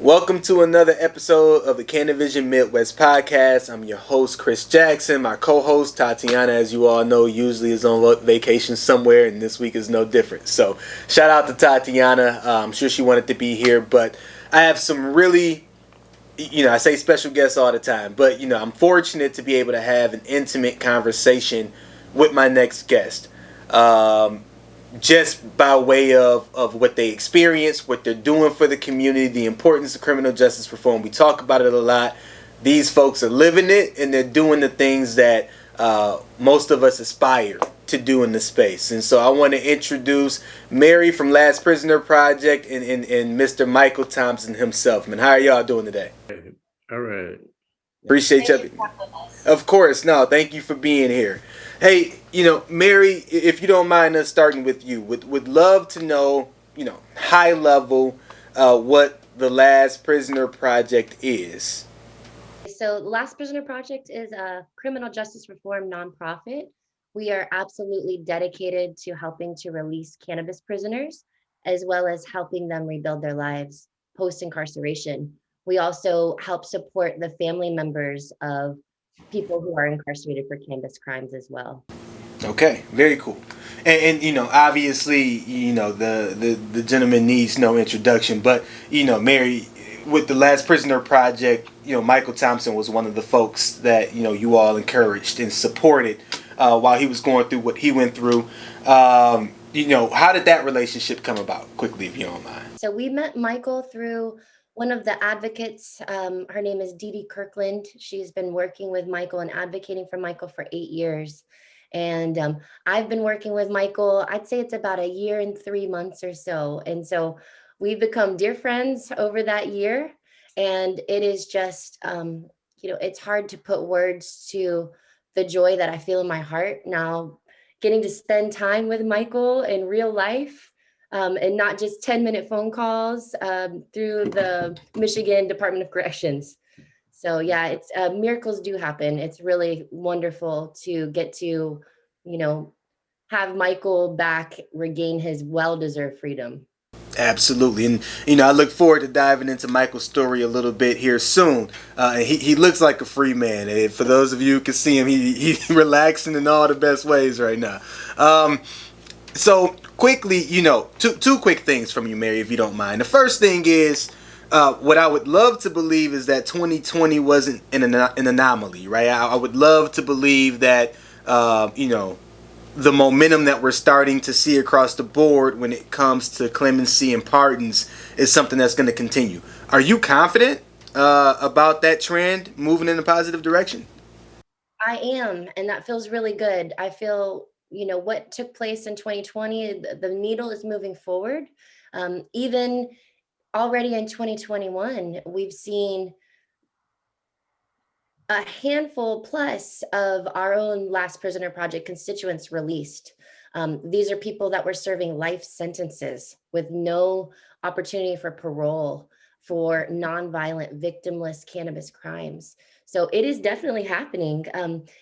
Welcome to another episode of the CANiVISION Midwest podcast. I'm your host, Chris Jackson. My co-host, Tatiana, as you all know, usually is on vacation somewhere, and this week is no different. So shout out to Tatiana. I'm sure she wanted to be here, but I have some really, I say special guests all the time, but, I'm fortunate to be able to have an intimate conversation with my next guest. Just by way of what they experience, what they're doing for the community, the importance of criminal justice reform. We talk about it a lot. These folks are living it, and they're doing the things that most of us aspire to do in the space. And so I want to introduce Mary from Last Prisoner Project and Mr. Michael Thompson himself. Man, how are y'all doing today? All right. Appreciate you. Of course. No, thank you for being here. Hey, Mary, if you don't mind us starting with you, would love to know, high level, what the Last Prisoner Project is. So, the Last Prisoner Project is a criminal justice reform nonprofit. We are absolutely dedicated to helping to release cannabis prisoners, as well as helping them rebuild their lives post incarceration. We also help support the family members of people who are incarcerated for cannabis crimes as well. Okay, very cool. And obviously, the gentleman needs no introduction, but Mary, with the Last Prisoner Project, Michael Thompson was one of the folks that you all encouraged and supported while he was going through what he went through. How did that relationship come about? Quickly, if you don't mind. So we met Michael through one of the advocates. Her name is Dee Dee Kirkland. She's been working with Michael and advocating for Michael for 8 years. And I've been working with Michael, I'd say it's about a year and 3 months or so. And so we've become dear friends over that year. And it is just, it's hard to put words to the joy that I feel in my heart now, getting to spend time with Michael in real life. And not just 10-minute phone calls through the Michigan Department of Corrections. So yeah, it's miracles do happen. It's really wonderful to get to, have Michael back regain his well-deserved freedom. Absolutely, and I look forward to diving into Michael's story a little bit here soon. And he looks like a free man. And for those of you who can see him, he's relaxing in all the best ways right now. So quickly, two quick things from you, Mary, if you don't mind. The first thing is, what I would love to believe is that 2020 wasn't an anomaly, right? I would love to believe that, the momentum that we're starting to see across the board when it comes to clemency and pardons is something that's going to continue. Are you confident about that trend moving in a positive direction? I am, and that feels really good. I feel, what took place in 2020, the needle is moving forward. Even already in 2021, we've seen a handful plus of our own Last Prisoner Project constituents released. These are people that were serving life sentences with no opportunity for parole for nonviolent, victimless cannabis crimes. So it is definitely happening.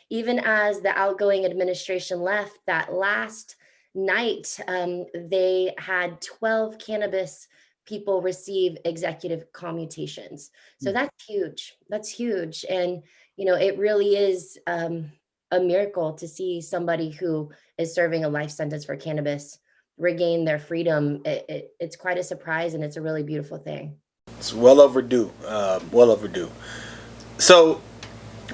Even as the outgoing administration left, that last night, they had 12 cannabis people receive executive commutations. So that's huge. That's huge. And it really is a miracle to see somebody who is serving a life sentence for cannabis regain their freedom. It's quite a surprise, and it's a really beautiful thing. It's well overdue. Well overdue. So,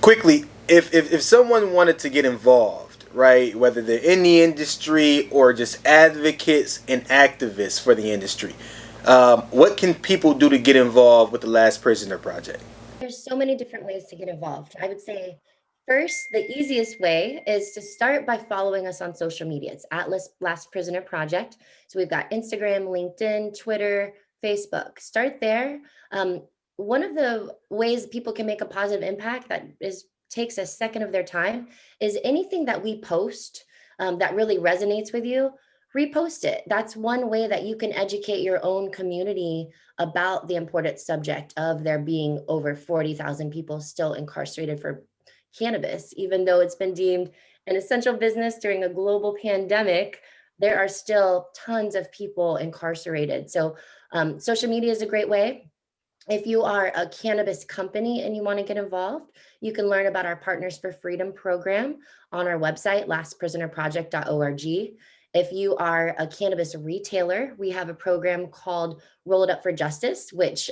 quickly, if someone wanted to get involved, right, whether they're in the industry or just advocates and activists for the industry, what can people do to get involved with the Last Prisoner Project? There's so many different ways to get involved. I would say first, the easiest way is to start by following us on social media. It's at Last Prisoner Project. So we've got Instagram, LinkedIn, Twitter, Facebook. Start there. One of the ways people can make a positive impact that takes a second of their time is anything that we post that really resonates with you, repost it. That's one way that you can educate your own community about the important subject of there being over 40,000 people still incarcerated for cannabis. Even though it's been deemed an essential business during a global pandemic, there are still tons of people incarcerated. So social media is a great way. If you are a cannabis company and you want to get involved, you can learn about our Partners for Freedom program on our website, lastprisonerproject.org. If you are a cannabis retailer, we have a program called Roll It Up for Justice, which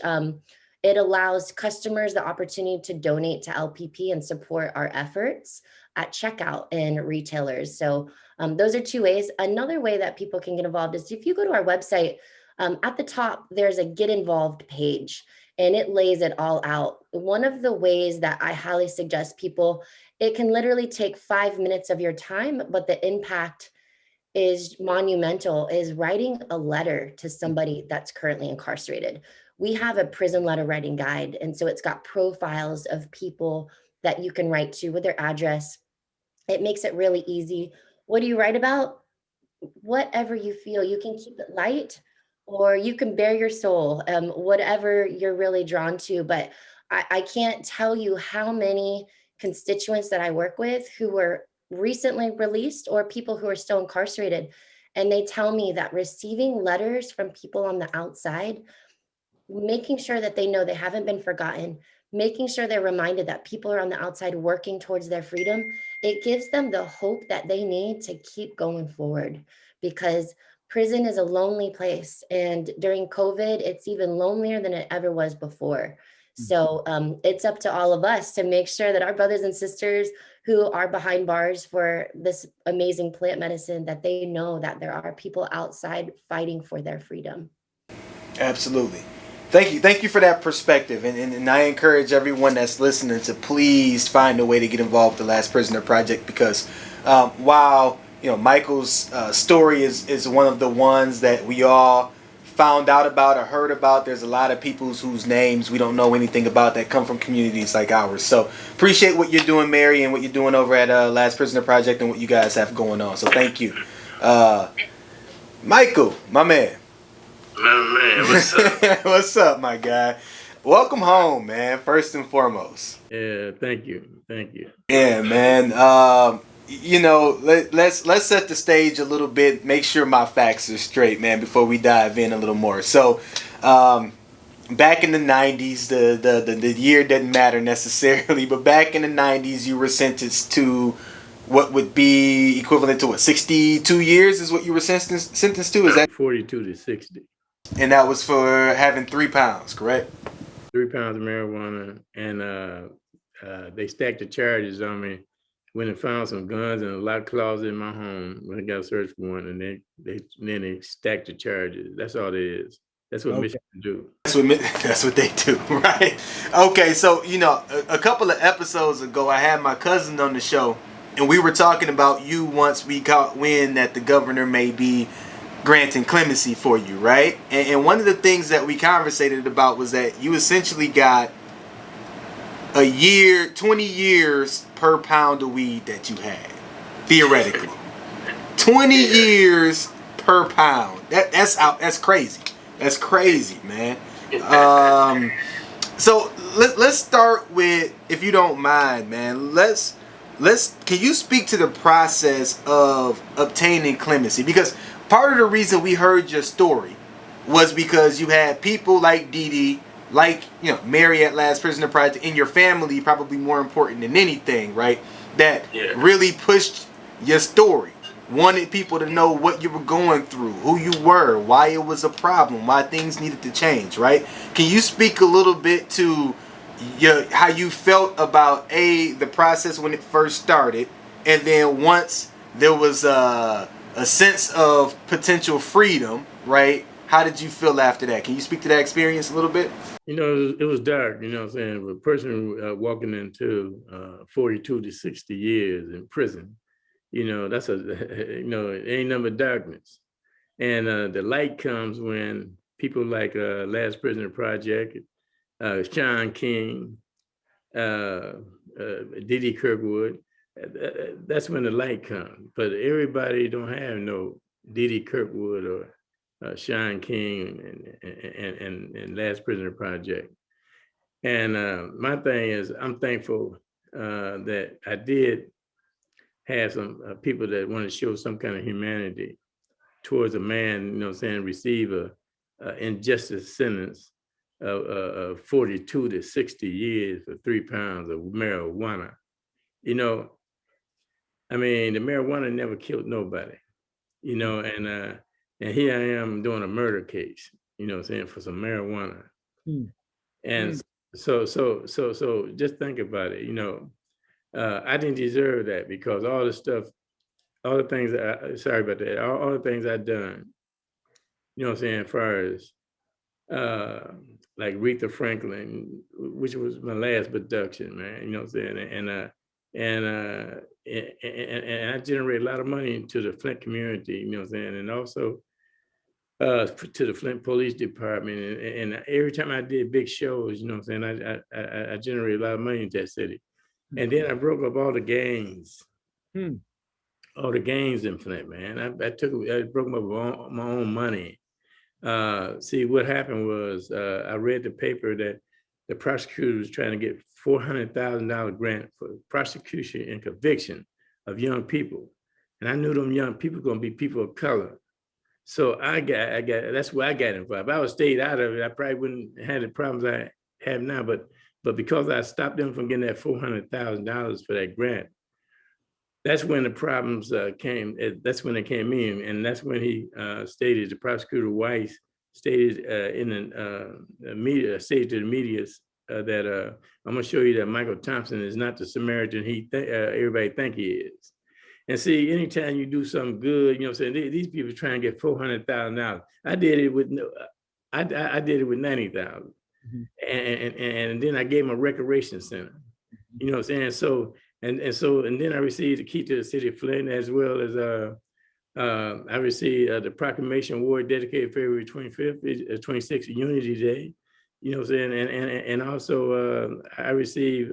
it allows customers the opportunity to donate to LPP and support our efforts at checkout and retailers. So those are two ways. Another way that people can get involved is if you go to our website, at the top, there's a Get Involved page and it lays it all out. One of the ways that I highly suggest people, it can literally take 5 minutes of your time, but the impact is monumental, is writing a letter to somebody that's currently incarcerated. We have a prison letter writing guide. And so it's got profiles of people that you can write to with their address. It makes it really easy. What do you write about? Whatever you feel. You can keep it light or you can bare your soul, whatever you're really drawn to. But I can't tell you how many constituents that I work with who were recently released or people who are still incarcerated. And they tell me that receiving letters from people on the outside, making sure that they know they haven't been forgotten, making sure they're reminded that people are on the outside working towards their freedom, it gives them the hope that they need to keep going forward because prison is a lonely place. And during COVID, it's even lonelier than it ever was before. So it's up to all of us to make sure that our brothers and sisters who are behind bars for this amazing plant medicine, that they know that there are people outside fighting for their freedom. Absolutely. Thank you for that perspective, and I encourage everyone that's listening to please find a way to get involved with the Last Prisoner Project because while Michael's story is one of the ones that we all found out about or heard about, there's a lot of people whose names we don't know anything about that come from communities like ours. So appreciate what you're doing, Mary, and what you're doing over at Last Prisoner Project and what you guys have going on. So thank you, Michael, my man. Man, what's up? What's up, my guy? Welcome home, man. First and foremost. Yeah, thank you. Yeah, man. Let's set the stage a little bit. Make sure my facts are straight, man, before we dive in a little more. So, back in the '90s, the year doesn't matter necessarily, but back in the '90s, you were sentenced to what would be equivalent to what 62 years is what you were sentenced to. Is that 42 to 60? And that was for having 3 pounds, correct? 3 pounds of marijuana, and they stacked the charges on me when they found some guns in a locked closet in my home when I got a search warrant, and then they stacked the charges. That's all it is. That's what Michigan do. That's what they do, right? Okay, so a couple of episodes ago, I had my cousin on the show, and we were talking about you once we caught wind that the governor may be granting clemency for you, right? And one of the things that we conversated about was that you essentially got a year, 20 years per pound of weed that you had, theoretically. 20 years per pound. That's crazy. That's crazy, man. So let's start with, if you don't mind, man. Can you speak to the process of obtaining clemency? Because part of the reason we heard your story was because you had people like Dee Dee, like Mary at Last Prisoner Project, in your family, probably more important than anything, right? That really pushed your story, wanted people to know what you were going through, who you were, why it was a problem, why things needed to change, right? Can you speak a little bit to how you felt about the process when it first started, and then once there was a sense of potential freedom, right? How did you feel after that? Can you speak to that experience a little bit? It was dark, what I'm saying? A person walking into 42 to 60 years in prison, that's it ain't nothing but darkness. And the light comes when people like Last Prisoner Project, Sean King, Diddy Kirkwood, that's when the light comes. But everybody don't have no Diddy Kirkwood or Sean King and Last Prisoner Project. And my thing is, I'm thankful that I did have some people that want to show some kind of humanity towards a man, receive a injustice sentence of 42 to 60 years for 3 pounds of marijuana. You know, I mean, the marijuana never killed nobody, you know, and here I am doing a murder case, you know what I'm saying, for some marijuana. And so just think about it, you know, I didn't deserve that because all the stuff, all the things, sorry about that, all the things I've done, you know what I'm saying, as far as like Aretha Franklin, which was my last production, man, you know what I'm saying, and I generate a lot of money into the Flint community, you know what I'm saying, and also to the Flint Police Department, and every time I did big shows, you know what I'm saying, I generated a lot of money in that city, and then I broke up all the gangs. All the gangs in Flint, man. I broke them up with my own money. See, what happened was I read the paper that the prosecutor was trying to get $400,000 grant for prosecution and conviction of young people. And I knew them young people going to be people of color. So I got, that's where I got involved. If I would stayed out of it, I probably wouldn't have the problems I have now. But because I stopped them from getting that $400,000 for that grant, that's when the problems came. That's when it came in, and that's when he stated, the prosecutor Weiss stated in the media, stated to the media that I'm gonna show you that Michael Thompson is not the Samaritan everybody think he is. And see, anytime you do something good, you know what I'm saying, these people trying to get $400,000. I did it with I did it with $90,000, and then I gave him a recreation center. You know what I'm saying? So. And then I received the key to the city of Flint, as well as I received the Proclamation Award dedicated February 25th, 26th, Unity Day. You know what I'm saying? And also I received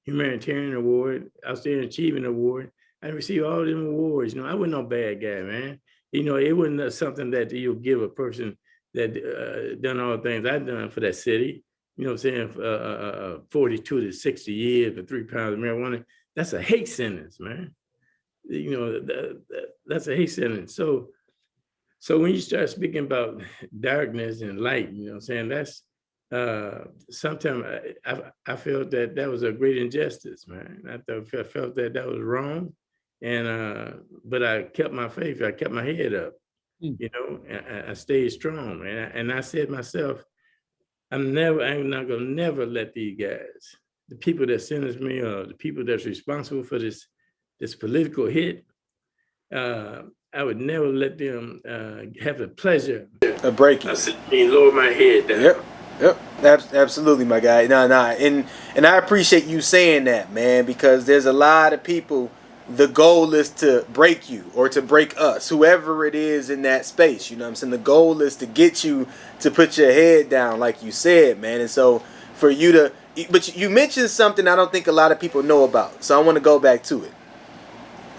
Humanitarian Award, Outstanding Achievement Award. I received all them awards. You know, I wasn't no bad guy, man. You know, it wasn't something that you'll give a person that done all the things I've done for that city. You know what I'm saying? 42 to 60 years for 3 pounds of marijuana. That's a hate sentence, man. You know, that's a hate sentence. So when you start speaking about darkness and light, you know what I'm saying, that's sometimes I felt that was a great injustice, man. I felt that was wrong. And but I kept my faith, I kept my head up, you know, I stayed strong, man. And I said to myself, I'm not gonna never let these guys, the people that sentenced me, or the people that's responsible for this political hit, I would never let them have the pleasure of breaking. I said, lower my head down. Yep, absolutely, my guy. And I appreciate you saying that, man, because there's a lot of people. The goal is to break you or to break us, whoever it is in that space. You know what I'm saying? The goal is to get you to put your head down, like you said, man. And so for you to, but you mentioned something I don't think a lot of people know about. So I want to go back to it.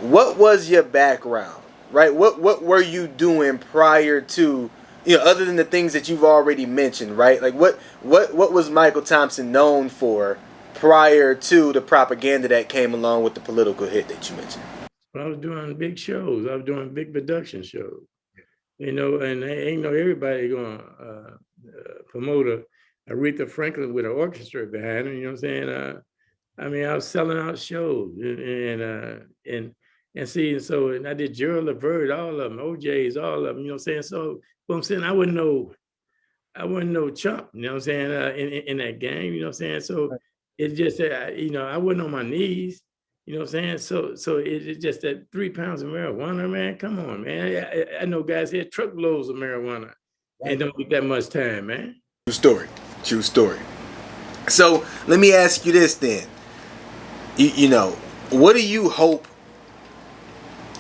What was your background, right? What were you doing prior to, you know, other than the things that you've already mentioned, right? Like what was Michael Thompson known for prior to the propaganda that came along with the political hit that you mentioned? Well, I was doing big shows. I was doing big production shows, you know, and ain't no everybody going to promote Aretha Franklin with an orchestra behind her. You know what I'm saying? I mean, I was selling out shows and see, and so, and I did Gerald Levert, all of them, OJ's, all of them. You know what I'm saying? So, what I'm saying, I wasn't no chump. You know what I'm saying? In that game. You know what I'm saying? So. Right. It's just that, you know, I wasn't on my knees, you know what I'm saying? So it's just that 3 pounds of marijuana, man. Come on, man. I know guys here truckloads of marijuana and don't get that much time, man. True story. So let me ask you this then. You know, what do you hope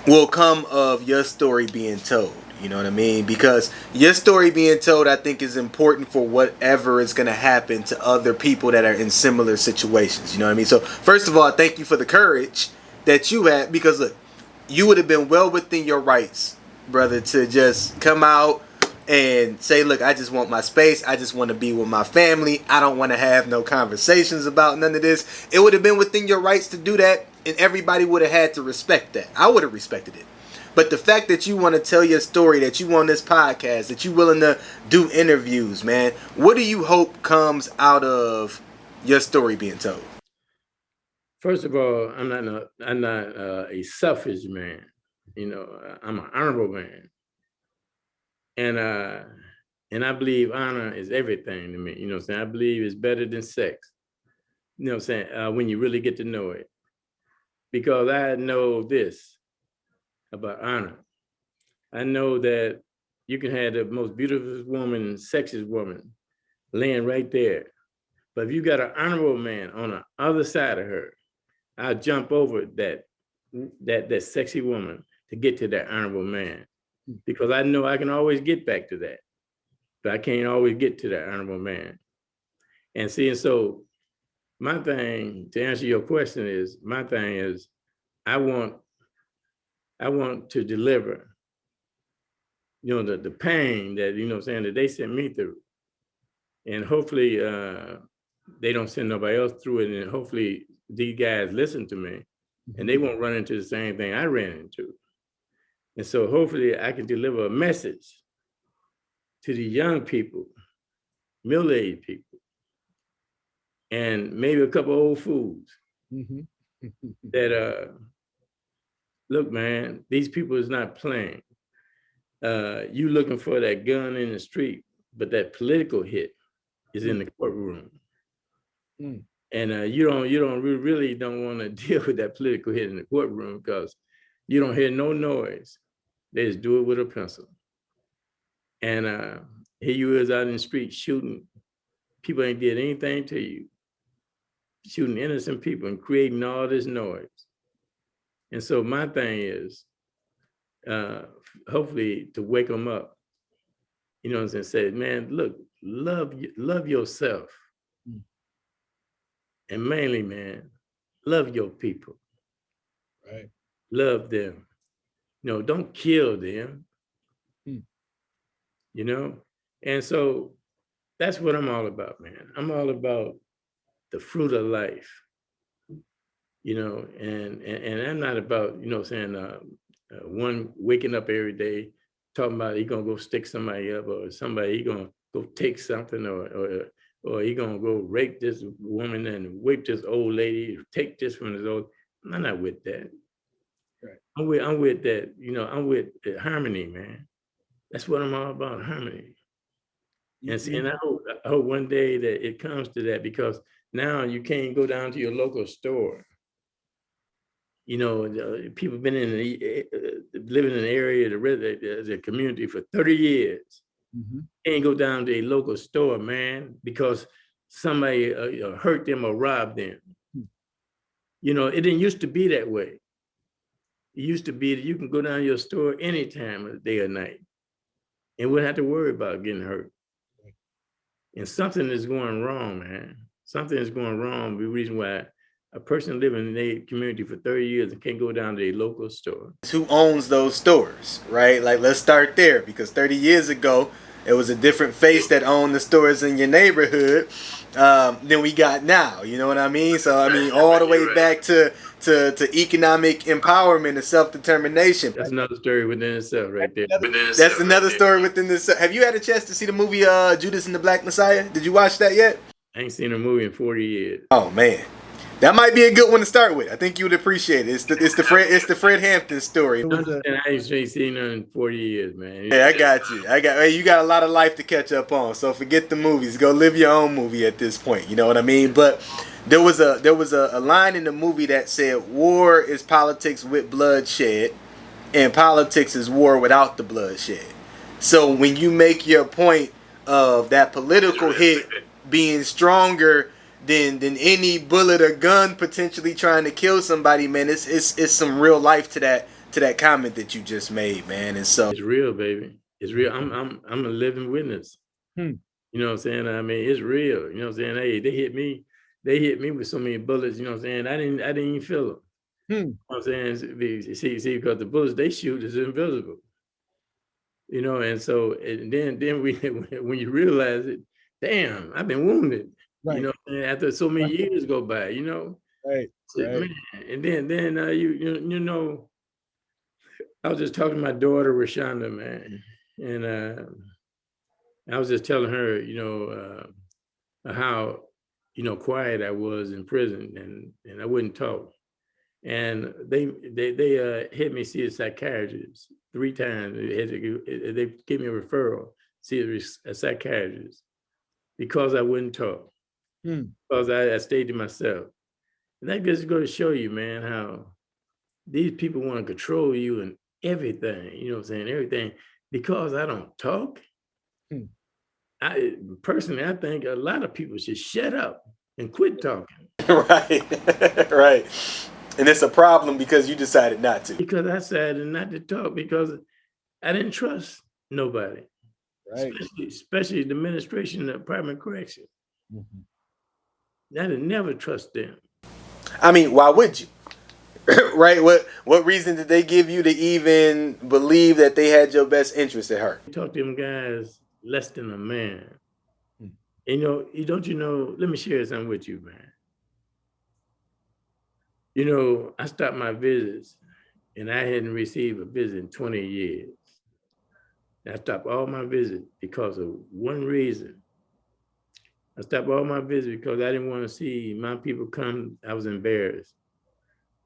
will come of your story being told? You know what I mean? Because your story being told, I think, is important for whatever is going to happen to other people that are in similar situations. You know what I mean? So first of all, thank you for the courage that you had, because look, you would have been well within your rights, brother, to just come out and say, look, I just want my space. I just want to be with my family. I don't want to have no conversations about none of this. It would have been within your rights to do that, and everybody would have had to respect that. I would have respected it. But the fact that you want to tell your story, that you on this podcast, that you willing to do interviews, man, what do you hope comes out of your story being told? First of all, I'm not a selfish man. I'm an honorable man, and I believe honor is everything to me. You know what I'm saying? I believe it's better than sex. You know what I'm saying? When you really get to know it, because I know this about honor. I know that you can have the most beautiful woman, sexiest woman, laying right there, but if you got an honorable man on the other side of her, I'll jump over that sexy woman to get to that honorable man, because I know I can always get back to that, but I can't always get to that honorable man. And so my thing, to answer your question, is I want to deliver, the pain that, what I'm saying, that they sent me through. And hopefully they don't send nobody else through it. And hopefully these guys listen to me and they won't run into the same thing I ran into. And so hopefully I can deliver a message to the young people, middle-aged people, and maybe a couple old fools that, look, man, these people is not playing. You looking for that gun in the street, but that political hit is in the courtroom. And really don't want to deal with that political hit in the courtroom, because you don't hear no noise. They just do it with a pencil. And here you is out in the street shooting. People ain't did anything to you. Shooting innocent people and creating all this noise. And so my thing is, hopefully to wake them up, and say, man, look, love yourself. And mainly, man, love your people. Right. Love them. Don't kill them. And so that's what I'm all about, man. I'm all about the fruit of life, and I'm not about, one waking up every day talking about he gonna go stick somebody up, or somebody he gonna go take something, or he gonna go rape this woman and whip this old lady, take this from this old. I'm not with that. Right. I'm with that, I'm with harmony, man. That's what I'm all about, harmony. And I hope one day that it comes to that, because now you can't go down to your local store. People been living in the area, the community for 30 years. Can't go down to a local store, man, because somebody hurt them or robbed them. It didn't used to be that way. It used to be that you can go down to your store any time of the day or night and wouldn't have to worry about getting hurt. And something is going wrong, man. Something is going wrong. The reason why a person living in a community for 30 years and can't go down to a local store. Who owns those stores, right? Like, let's start there, because 30 years ago, it was a different face that owned the stores in your neighborhood than we got now. You know what I mean? So, I mean, all the way back to economic empowerment and self-determination. That's another story within itself right there. That's another story within this. Have you had a chance to see the movie Judas and the Black Messiah? Did you watch that yet? I ain't seen a movie in 40 years. Oh, man. That might be a good one to start with. I think you would appreciate it. It's the Fred Hampton story. I ain't seen none in 40 years, man. Yeah, I got you. Hey, you got a lot of life to catch up on. So forget the movies. Go live your own movie at this point. You know what I mean? But there was a line in the movie that said, "War is politics with bloodshed, and politics is war without the bloodshed." So when you make your point of that political hit being stronger than any bullet or gun potentially trying to kill somebody, man, it's some real life to that comment that you just made, man. And so it's real, baby. It's real. I'm a living witness. You know what I'm saying? I mean, it's real. You know what I'm saying? Hey, they hit me with so many bullets. You know what I'm saying? I didn't even feel them. You know what I'm saying? See, because the bullets they shoot is invisible. And so then when you realize it, damn, I've been wounded. Right. After so many years go by, Right. Man. And then I was just talking to my daughter, Rashonda, man. And I was just telling her, how, quiet I was in prison and I wouldn't talk. And they had me see a psychiatrist 3 times. They gave me a referral, see a psychiatrist because I wouldn't talk, because I stayed to myself. And that just goes to show you, man, how these people want to control you and everything, you know what I'm saying? Everything, because I don't talk. I personally, I think a lot of people should shut up and quit talking. Right, right. And it's a problem because you decided not to. Because I decided not to talk because I didn't trust nobody, Right. especially the administration of Department of Correction. I didn't never trust them. I mean, why would you? Right? What reason did they give you to even believe that they had your best interest at heart? Talk to them guys less than a man. Let me share something with you, man. I stopped my visits and I hadn't received a visit in 20 years. I stopped all my visits because of one reason. I stopped all my visits because I didn't want to see my people come. I was embarrassed.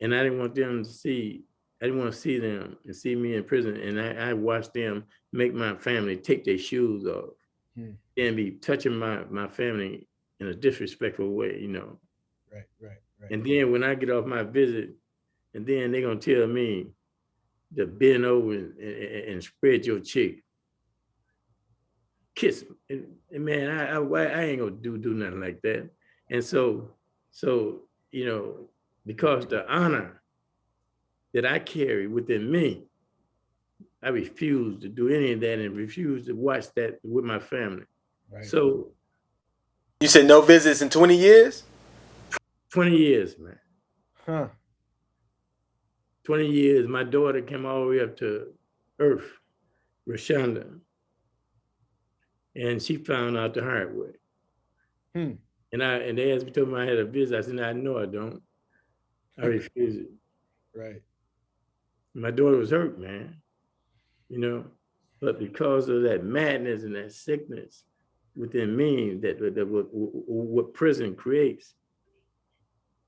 And I didn't want them to see, I didn't want to see them and see me in prison. And I watched them make my family take their shoes off and be touching my family in a disrespectful way, Right. And then when I get off my visit, and then they're going to tell me to bend over and spread your cheek. Kiss me. And man, I ain't going to do nothing like that. And so, because the honor that I carry within me, I refuse to do any of that and refuse to watch that with my family. Right. So. You said no visits in 20 years? 20 years, man. Huh. 20 years. My daughter came all the way up to Earth, Rashonda. And she found out the hard way. And they asked me, told me I had a visit. I said, I know I don't. I refuse it. Right. My daughter was hurt, man. But because of that madness and that sickness within me, that what prison creates,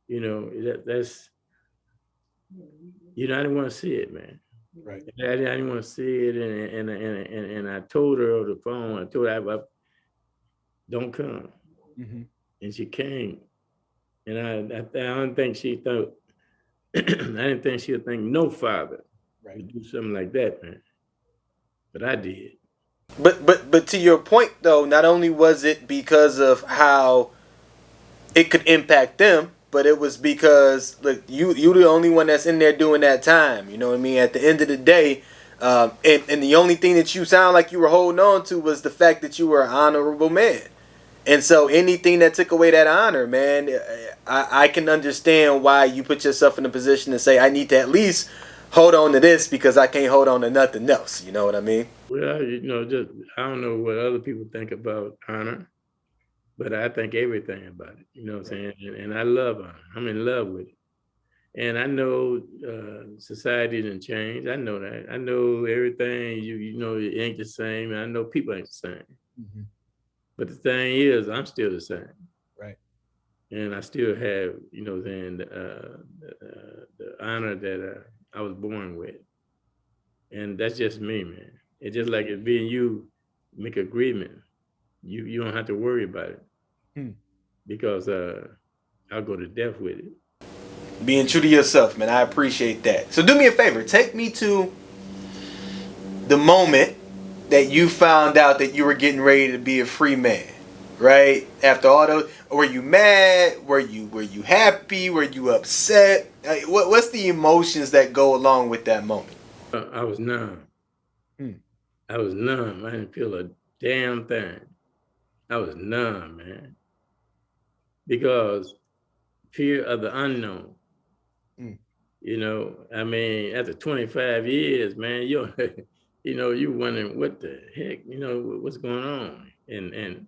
that's, I didn't want to see it, man. Right. I didn't want to see it, and I told her over the phone. I told her, I don't come, and she came, and I don't think she thought. I didn't think she would think no father would do something like that, man. But I did. But to your point though, not only was it because of how it could impact them, but it was because look, you the only one that's in there doing that time. You know what I mean? At the end of the day, and the only thing that you sound like you were holding on to was the fact that you were an honorable man. And so anything that took away that honor, man, I can understand why you put yourself in a position to say, I need to at least hold on to this because I can't hold on to nothing else. You know what I mean? Well, just I don't know what other people think about honor, but I think everything about it. You know what I'm saying? And I love honor. I'm in love with it. And I know society didn't change. I know that. I know everything. It ain't the same. And I know people ain't the same. But the thing is, I'm still the same. Right. And I still have, the honor that I was born with. And that's just me, man. It's just like if me and you make agreement, you don't have to worry about it. Because I'll go to death with it. Being true to yourself, man. I appreciate that. So do me a favor. Take me to the moment that you found out that you were getting ready to be a free man, right? After all those, were you mad? Were you happy? Were you upset? What's the emotions that go along with that moment? I was numb. I was numb. I didn't feel a damn thing. I was numb, man. Because fear of the unknown. I mean, after 25 years, man, you wondering what the heck, what's going on. And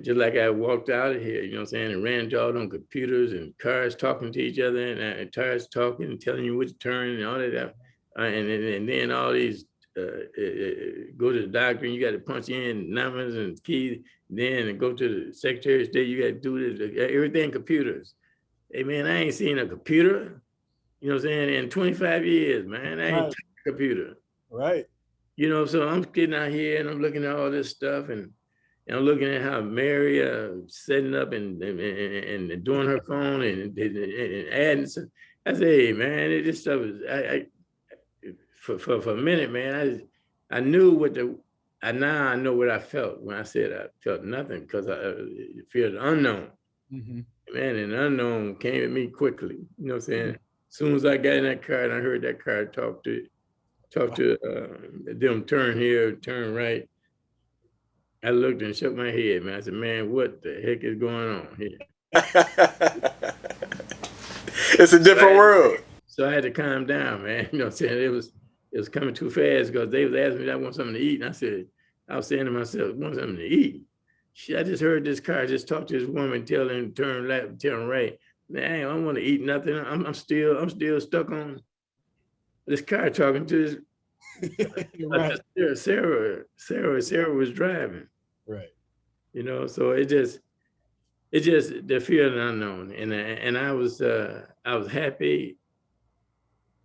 just like I walked out of here, and ran to all them computers and cars talking to each other and cars talking and telling you what to turn and all of that. and then all these go to the doctor and you got to punch in numbers and keys. Then go to the Secretary of State. You got to do this, everything computers. Hey man, I ain't seen a computer. You know what I'm saying? In 25 years, man, I ain't touched a computer. Right. You know, so I'm getting out here and I'm looking at all this stuff and I'm looking at how Mary setting up and doing her phone and adding. I say, hey man, this stuff is. For a minute, man, I knew what now I know what I felt when I said I felt nothing because I feared the unknown. Mm-hmm. Man, and the unknown came at me quickly. You know what I'm saying? As soon as I got in that car and I heard that car talk to them, turn here, turn right. I looked and shook my head, man. I said, man, what the heck is going on here? It's a different world. So I had to calm down, man. You know what I'm saying? It was coming too fast because they was asking me if I want something to eat. And I was saying to myself, want something to eat? Shit, I just heard this car just talk to this woman, tell him turn left, turn right. Man, I don't want to eat nothing. I'm still stuck on this car talking to this. Right. Sarah was driving. Right. You know, so it just the fear of the unknown. And I was happy,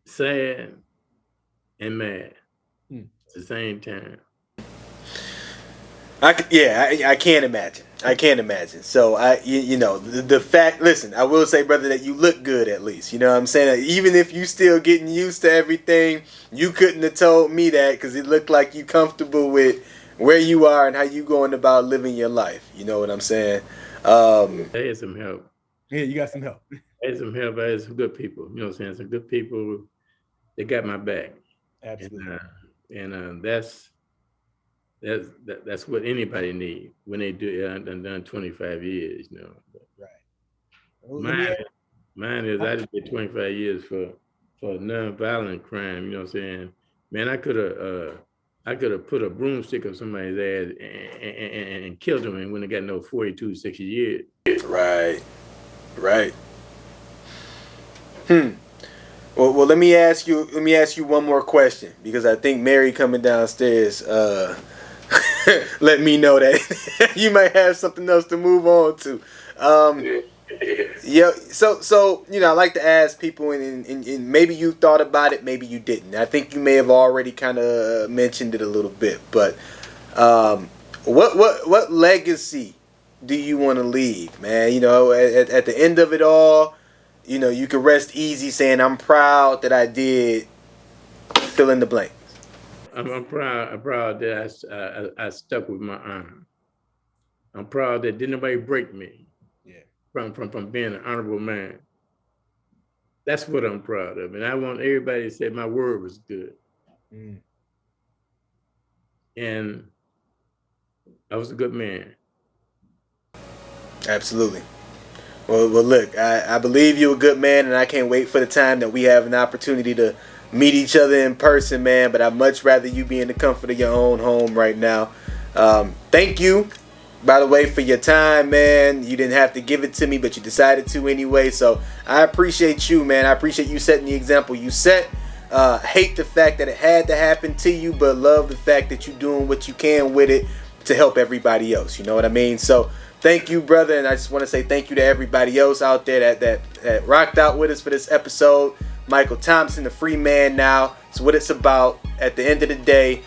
sad, and mad at the same time. I can't imagine. I can't imagine. So the fact, listen, I will say, brother, that you look good at least. You know what I'm saying? Even if you still getting used to everything, you couldn't have told me that because it looked like you comfortable with where you are and how you going about living your life. You know what I'm saying? I had some help. Yeah, you got some help. I had some help. I had some good people. You know what I'm saying? Some good people. They got my back. Absolutely. And that's what anybody need when they do. I've done 25 years, you know. Right. Well, mine is I just did 25 years for non-violent crime. You know what I'm saying? Man, I could have put a broomstick on somebody's ass and killed them and wouldn't have got no 42, 60 years. Right. Well, let me ask you one more question because I think Mary coming downstairs let me know that you might have something else to move on to. Yeah. So I like to ask people, and maybe you thought about it, maybe you didn't. I think you may have already kind of mentioned it a little bit, but what legacy do you want to leave, man? You know, at the end of it all, you know, you can rest easy saying, I'm proud that I did fill in the blank. I'm proud that I stuck with my arm. I'm proud that didn't nobody break me. Yeah. From being an honorable man. That's what I'm proud of. And I want everybody to say my word was good. And I was a good man. Absolutely. Well, look, I believe you're a good man, and I can't wait for the time that we have an opportunity to meet each other in person, man. But I'd much rather you be in the comfort of your own home right now. Thank you, by the way, for your time, man. You didn't have to give it to me, but you decided to anyway. So I appreciate you, man. I appreciate you setting the example you set. Hate the fact that it had to happen to you, but love the fact that you're doing what you can with it to help everybody else. You know what I mean? So thank you, brother. And I just want to say thank you to everybody else out there that rocked out with us for this episode. Michael Thompson, the free man now. It's what it's about. At the end of the day,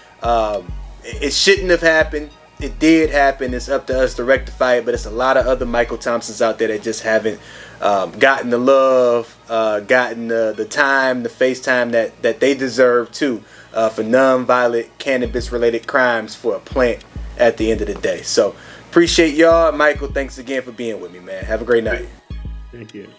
it shouldn't have happened. It did happen. It's up to us to rectify it. But it's a lot of other Michael Thompsons out there that just haven't gotten the love, gotten the time, the face time that they deserve too for non-violent cannabis-related crimes for a plant at the end of the day. So appreciate y'all. Michael, thanks again for being with me, man. Have a great night. Thank you.